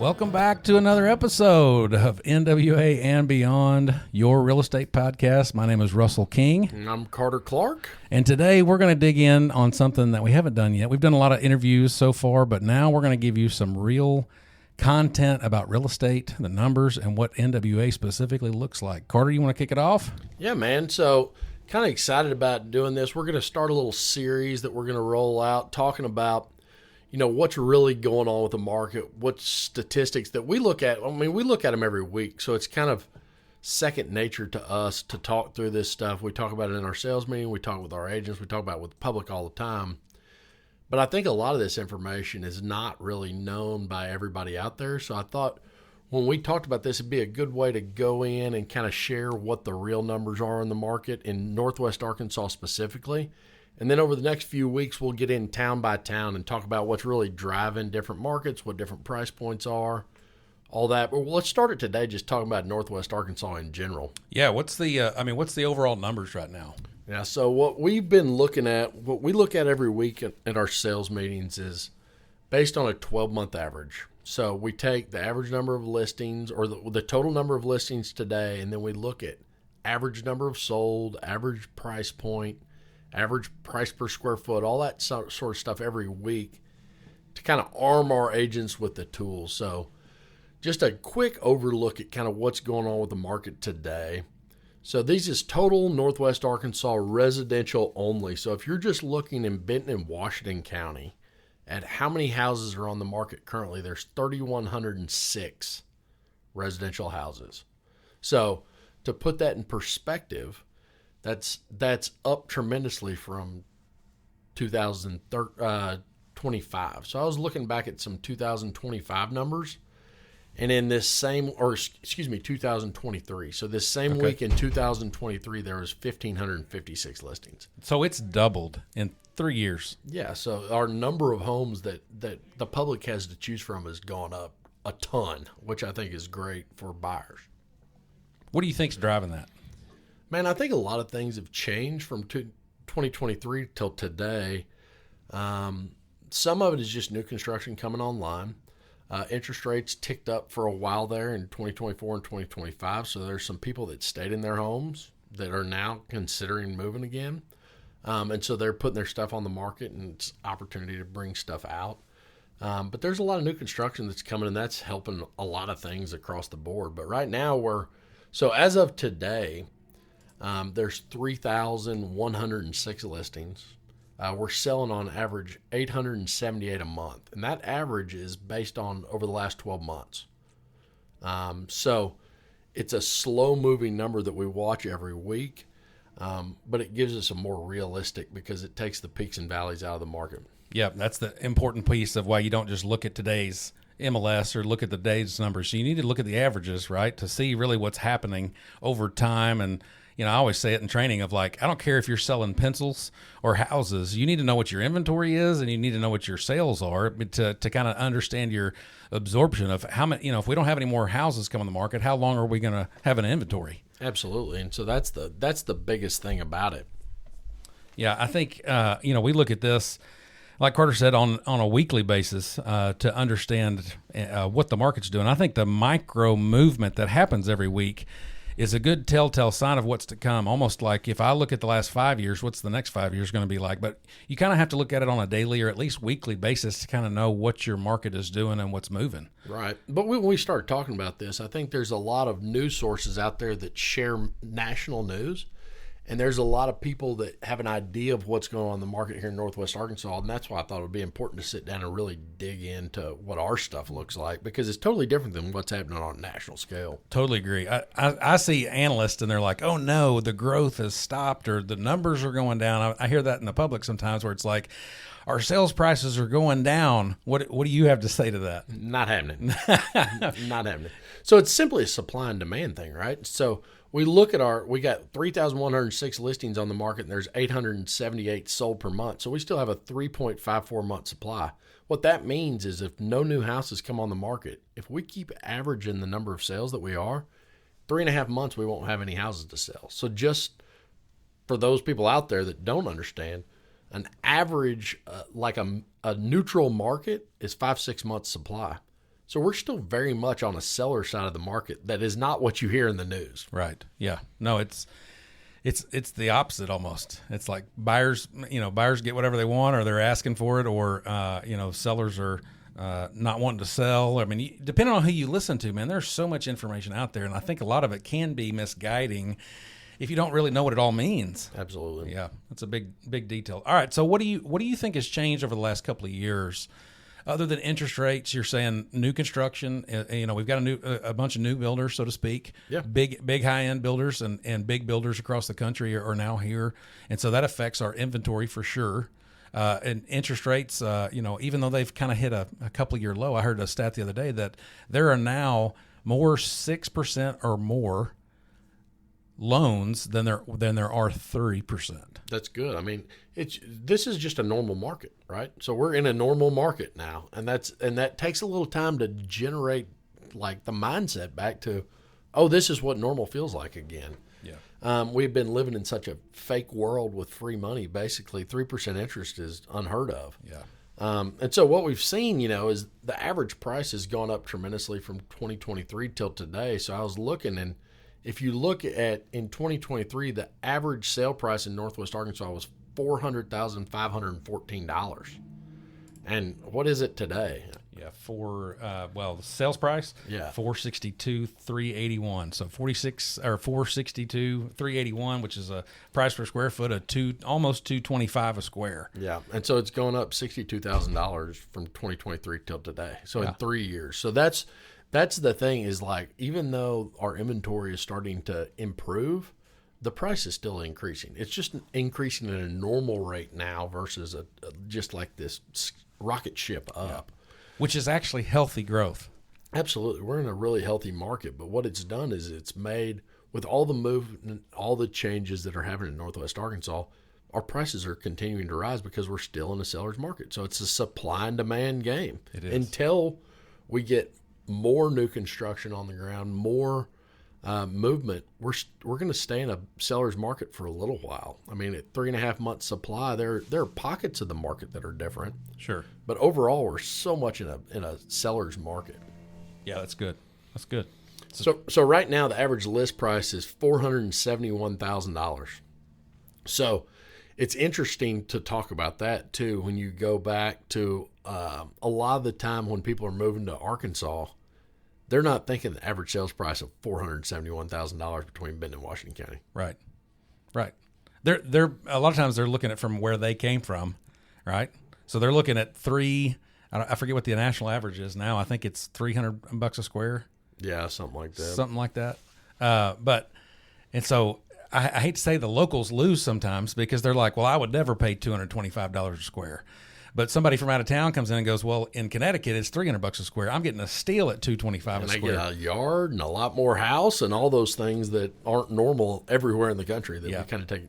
Welcome back to another episode of NWA and Beyond, your real estate podcast. My name is Russell King. And I'm Carter Clark. And today we're going to dig in on something that we haven't done yet. We've done a lot of interviews so far, but now we're going to give you some real content about real estate, the numbers, and what NWA specifically looks like. Carter, you want to kick it off? Yeah, man. So kind of excited about doing this. We're going to start a little series that we're going to roll out talking about, you know, what's really going on with the market, what statistics that we look at. I mean, we look at them every week, so it's kind of second nature to us to talk through this stuff. We talk about it in our sales meeting. We talk with our agents. We talk about it with the public all the time. But I think a lot of this information is not really known by everybody out there. So I thought when we talked about this, it'd be a good way to go in and kind of share what the real numbers are in the market in Northwest Arkansas specifically. And then over the next few weeks, we'll get in town by town and talk about what's really driving different markets, what different price points are, all that. But let's start it today just talking about Northwest Arkansas in general. Yeah, what's the overall numbers right now? Yeah, so what we've been looking at, what we look at every week at our sales meetings is based on a 12-month average. So we take the average number of listings or the total number of listings today, and then we look at average number of sold, average price point, average price per square foot, all that sort of stuff every week to kind of arm our agents with the tools. So just a quick overlook at kind of what's going on with the market today. So these is total Northwest Arkansas residential only. So if you're just looking in Benton and Washington County at how many houses are on the market currently, there's 3,106 residential houses. So to put that in perspective, that's up tremendously from 2025. So I was looking back at some 2025 numbers, and in this 2023. So this same week in 2023, there was 1,556 listings. So it's doubled in 3 years. Yeah, so our number of homes that the public has to choose from has gone up a ton, which I think is great for buyers. What do you think's driving that? Man, I think a lot of things have changed from 2023 till today. Some of it is just new construction coming online. Interest rates ticked up for a while there in 2024 and 2025. So there's some people that stayed in their homes that are now considering moving again. And so they're putting their stuff on the market, and it's opportunity to bring stuff out. But there's a lot of new construction that's coming, and that's helping a lot of things across the board. But right now so as of today, there's 3,106 listings. We're selling on average 878 a month, and that average is based on over the last 12 months. So it's a slow-moving number that we watch every week, but it gives us a more realistic because it takes the peaks and valleys out of the market. Yeah, that's the important piece of why you don't just look at today's MLS or look at the day's numbers. So you need to look at the averages, right, to see really what's happening over time. And you know, I always say it in training of like, I don't care if you're selling pencils or houses. You need to know what your inventory is, and you need to know what your sales are to kind of understand your absorption of how many, you know, if we don't have any more houses come on the market, how long are we going to have an inventory? Absolutely. And so that's the biggest thing about it. Yeah, I think, you know, we look at this, like Carter said, on a weekly basis to understand what the market's doing. I think the micro movement that happens every week is a good telltale sign of what's to come. Almost like if I look at the last 5 years, what's the next 5 years going to be like? But you kind of have to look at it on a daily or at least weekly basis to kind of know what your market is doing and what's moving. Right. But when we start talking about this, I think there's a lot of news sources out there that share national news. And there's a lot of people that have an idea of what's going on in the market here in Northwest Arkansas. And that's why I thought it would be important to sit down and really dig into what our stuff looks like, because it's totally different than what's happening on a national scale. Totally agree. I see analysts and they're like, oh no, the growth has stopped or the numbers are going down. I hear that in the public sometimes where it's like, our sales prices are going down. What do you have to say to that? Not happening. Not happening. So it's simply a supply and demand thing, right? So we look at we got 3,106 listings on the market, and there's 878 sold per month. So we still have a 3.54 month supply. What that means is if no new houses come on the market, if we keep averaging the number of sales that we are, 3.5 months we won't have any houses to sell. So just for those people out there that don't understand, an average, like a neutral market is 5-6 months supply. So we're still very much on a seller side of the market. That is not what you hear in the news. Right. Yeah. No, it's the opposite almost. It's like buyers get whatever they want, or they're asking for it, or sellers are not wanting to sell. I mean, depending on who you listen to, man, there's so much information out there, and I think a lot of it can be misguiding if you don't really know what it all means. Absolutely. Yeah, that's a big detail. All right, so what do you think has changed over the last couple of years? Other than interest rates, you're saying new construction. We've got a bunch of new builders, so to speak. Yeah. Big high end builders and big builders across the country are now here, and so that affects our inventory for sure. And interest rates, even though they've kind of hit a couple year low, I heard a stat the other day that there are now more 6% or more loans than there are 3%. That's good. I mean, this is just a normal market, right? So we're in a normal market now, and that takes a little time to generate like the mindset back to, oh, this is what normal feels like again. Yeah. We've been living in such a fake world with free money. Basically, 3% interest is unheard of. Yeah. And so what we've seen, is the average price has gone up tremendously from 2023 till today. So I was looking, and if you look at in 2023, the average sale price in Northwest Arkansas was $400,514. And what is it today? Yeah, the sales price, Yeah, $462,381. So 462,381, which is a price per square foot of almost $225 a square. Yeah, and so it's going up $62,000 from 2023 till today. So in 3 years. So that's the thing is, like, even though our inventory is starting to improve, the price is still increasing. It's just increasing at a normal rate now versus just like this rocket ship up. Yeah. Which is actually healthy growth. Absolutely. We're in a really healthy market, but what it's done is it's made, with all the movement, all the changes that are happening in Northwest Arkansas, our prices are continuing to rise because we're still in a seller's market. So it's a supply and demand game. It is. Until we get more new construction on the ground, more movement, we're going to stay in a seller's market for a little while. I mean, at 3.5 months supply, there are pockets of the market that are different. Sure. But overall, we're so much in a seller's market. Yeah, that's good. That's good. So right now, the average list price is $471,000. So it's interesting to talk about that too. When you go back to a lot of the time when people are moving to Arkansas, they're not thinking the average sales price of $471,000 between Benton and Washington County. Right. They're a lot of times they're looking at from where they came from, right? So they're looking at I forget what the national average is now. I think it's $300 a square. Yeah, something like that. Something like that. And so I hate to say the locals lose sometimes because they're like, well, I would never pay $225 a square. But somebody from out of town comes in and goes, well, in Connecticut, it's $300 a square. I'm getting a steal at $225 a square. And they get a yard and a lot more house and all those things that aren't normal everywhere in the country that we kind of take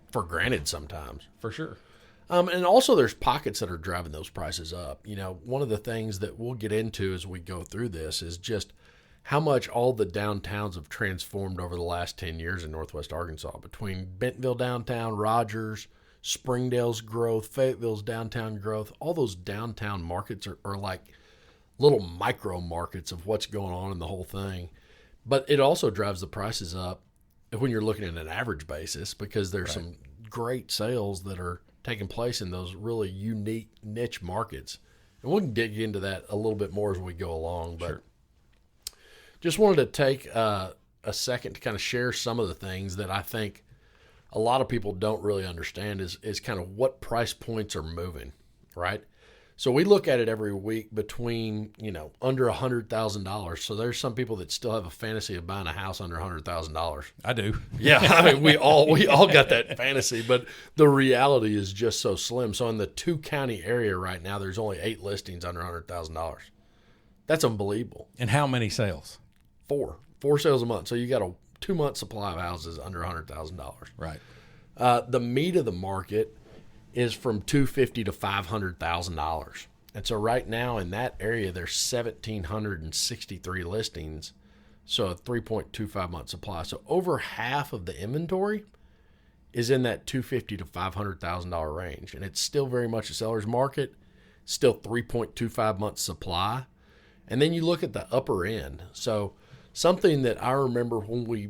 for granted sometimes. For sure. And also there's pockets that are driving those prices up. One of the things that we'll get into as we go through this is just how much all the downtowns have transformed over the last 10 years in Northwest Arkansas. Between Bentonville downtown, Rogers, Springdale's growth, Fayetteville's downtown growth, all those downtown markets are like little micro markets of what's going on in the whole thing. But it also drives the prices up when you're looking at an average basis because there's some great sales that are taking place in those really unique niche markets. And we can dig into that a little bit more as we go along. But just wanted to take a second to kind of share some of the things that I think a lot of people don't really understand is kind of what price points are moving, right? So we look at it every week between, under $100,000. So there's some people that still have a fantasy of buying a house under $100,000. I do. Yeah, I mean, we all got that fantasy, but the reality is just so slim. So in the 2-county area right now, there's only 8 listings under $100,000. That's unbelievable. And how many sales? 4 sales a month. So you got a 2-month supply of houses under $100,000. Right. The meat of the market is from $250,000 to $500,000. And so right now in that area, there's 1,763 listings. So a 3.25 month supply. So over half of the inventory is in that $250,000 to $500,000 range. And it's still very much a seller's market, still 3.25 months supply. And then you look at the upper end. So something that I remember when we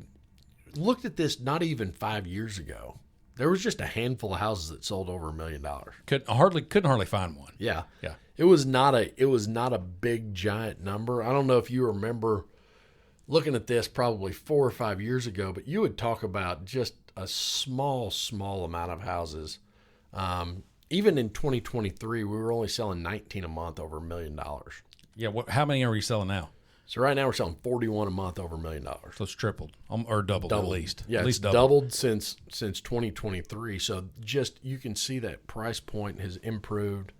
looked at this not even 5 years ago, there was just a handful of houses that sold over $1 million. Couldn't hardly find one. Yeah. Yeah. It was not a big giant number. I don't know if you remember looking at this probably 4 or 5 years ago, but you would talk about just a small amount of houses. Even in 2023, we were only selling 19 a month over $1 million. Yeah. How many are we selling now? So right now we're selling 41 a month over $1 million. So it's tripled or doubled at least. Yeah, at least it's doubled since 2023. So just you can see that price point has improved.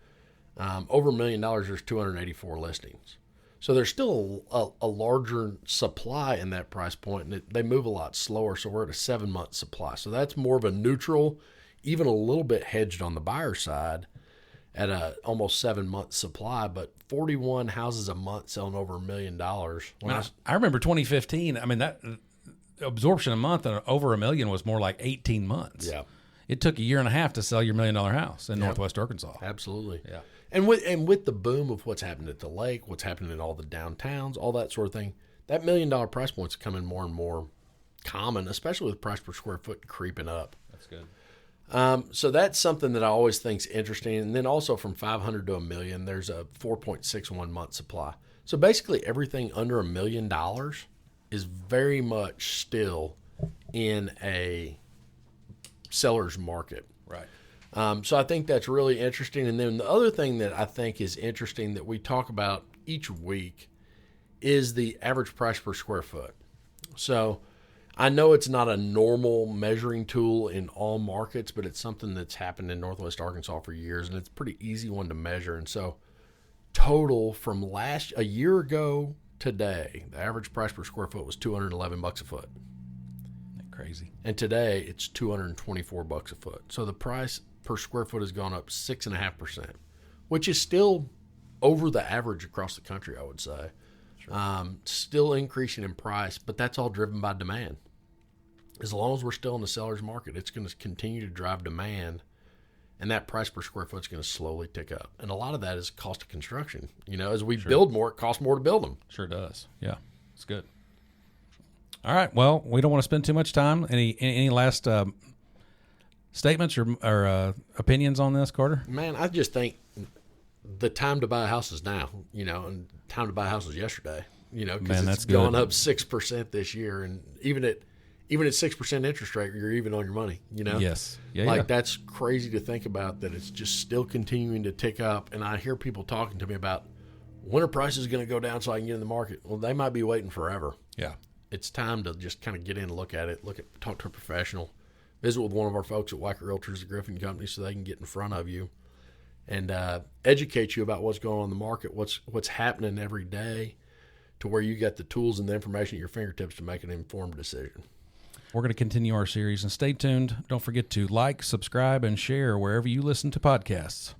Over $1 million, there's 284 listings. So there's still a larger supply in that price point, and they move a lot slower. So we're at a 7-month supply. So that's more of a neutral, even a little bit hedged on the buyer side at a almost 7-month supply, but 41 houses a month selling over $1 million. I remember 2015. I mean, that absorption a month and over $1 million was more like 18 months. Yeah. It took a year and a half to sell your $1 million house in Northwest Arkansas. Absolutely. Yeah. And with the boom of what's happened at the lake, what's happening in all the downtowns, all that sort of thing, that $1 million price point's coming more and more common, especially with price per square foot creeping up. That's good. So that's something that I always think's interesting. And then also from 500 to $1 million, there's a 4.61 month supply. So basically everything under $1 million is very much still in a seller's market. Right. So I think that's really interesting. And then the other thing that I think is interesting that we talk about each week is the average price per square foot. So I know it's not a normal measuring tool in all markets, but it's something that's happened in Northwest Arkansas for years, and it's a pretty easy one to measure. And so total from a year ago today, the average price per square foot was $211 a foot. Crazy. And today it's $224 a foot. So the price per square foot has gone up 6.5%, which is still over the average across the country, I would say. Sure. Still increasing in price, but that's all driven by demand. As long as we're still in the seller's market, it's going to continue to drive demand, and that price per square foot is going to slowly tick up. And a lot of that is cost of construction. As we build more, it costs more to build them. Sure does. Yeah, it's good. All right. Well, we don't want to spend too much time. Any last statements or opinions on this, Carter? Man, I just think the time to buy a house is now, and time to buy a house was yesterday, because it's gone up 6% this year. And even at 6% interest rate, you're even on your money, Yes. Yeah. That's crazy to think about, that it's just still continuing to tick up. And I hear people talking to me about when are prices going to go down so I can get in the market? Well, they might be waiting forever. Yeah. It's time to just kind of get in and look at it, talk to a professional, visit with one of our folks at Wacker Realtors, the Griffin Company, so they can get in front of you and educate you about what's going on in the market, what's happening every day, to where you got the tools and the information at your fingertips to make an informed decision. We're going to continue our series, and stay tuned. Don't forget to like, subscribe, and share wherever you listen to podcasts.